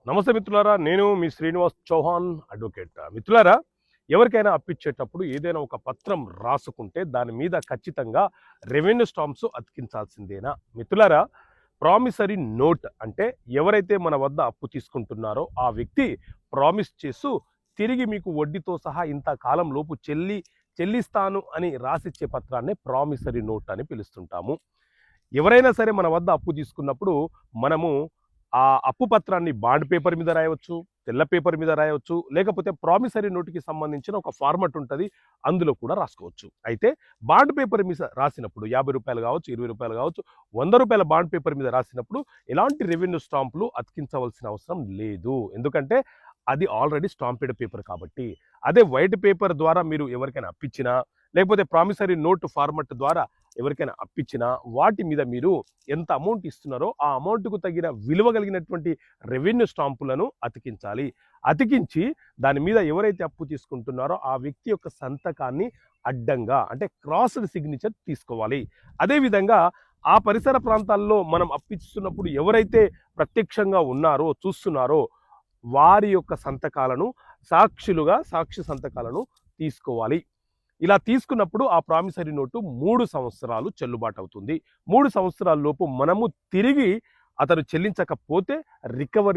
నమస్తే మిత్రులారా, నేను మీ శ్రీనివాస్ చౌహాన్ అడ్వకేట్. మిత్రులారా, ఎవరికైనా అప్పిచ్చేటప్పుడు ఏదైనా ఒక పత్రం రాసుకుంటే దాని మీద ఖచ్చితంగా రెవెన్యూ స్టాంప్స్ అతికించాల్సిందేనా? మిత్రులారా, ప్రామిసరీ నోట్ అంటే ఎవరైతే మన వద్ద అప్పు తీసుకుంటున్నారో ఆ వ్యక్తి ప్రామిస్ చేస్తూ తిరిగి మీకు వడ్డీతో సహా ఇంత కాలం లోపు చెల్లిస్తాను అని రాసిచ్చే పత్రాన్నే ప్రామిసరీ నోట్ అని పిలుస్తుంటాము. ఎవరైనా సరే మన వద్ద అప్పు తీసుకున్నప్పుడు మనము ఆ అప్పు పత్రాన్ని బాండ్ పేపర్ మీద రాయవచ్చు, తెల్ల పేపర్ మీద రాయవచ్చు, లేకపోతే ప్రామిసరీ నోటుకి సంబంధించిన ఒక ఫార్మట్ ఉంటుంది, అందులో కూడా రాసుకోవచ్చు. అయితే బాండ్ పేపర్ మీద రాసినప్పుడు రూ. 50 కావచ్చు, రూ. 20 కావచ్చు, రూ. 100 బాండ్ పేపర్ మీద రాసినప్పుడు ఎలాంటి రెవెన్యూ స్టాంపులు అతికించవలసిన అవసరం లేదు. ఎందుకంటే అది ఆల్రెడీ స్టాంపెడ్ పేపర్ కాబట్టి. అదే వైట్ పేపర్ ద్వారా మీరు ఎవరికైనా అప్పించినా, లేకపోతే ప్రామిసరీ నోట్ ఫార్మట్ ద్వారా ఎవరికైనా అప్పించినా వాటి మీద మీరు ఎంత అమౌంట్ ఇస్తున్నారో ఆ అమౌంట్కు తగిన విలువ కలిగినటువంటి రెవెన్యూ స్టాంపులను అతికించాలి. అతికించి దాని మీద ఎవరైతే అప్పు తీసుకుంటున్నారో ఆ వ్యక్తి యొక్క సంతకాన్ని అడ్డంగా అంటే క్రాస్డ్ సిగ్నేచర్ తీసుకోవాలి. అదేవిధంగా ఆ పరిసర ప్రాంతాల్లో మనం అప్పిస్తున్నప్పుడు ఎవరైతే ప్రత్యక్షంగా ఉన్నారో చూస్తున్నారో వారి యొక్క సంతకాలను సాక్షి సంతకాలను తీసుకోవాలి. ఇలా తీసుకున్నప్పుడు ఆ ప్రామిసరీ నోటు 3 సంవత్సరాలు చెల్లుబాటు అవుతుంది. 3 సంవత్సరాల లోపు మనము తిరిగి అతను చెల్లించకపోతే రికవరీ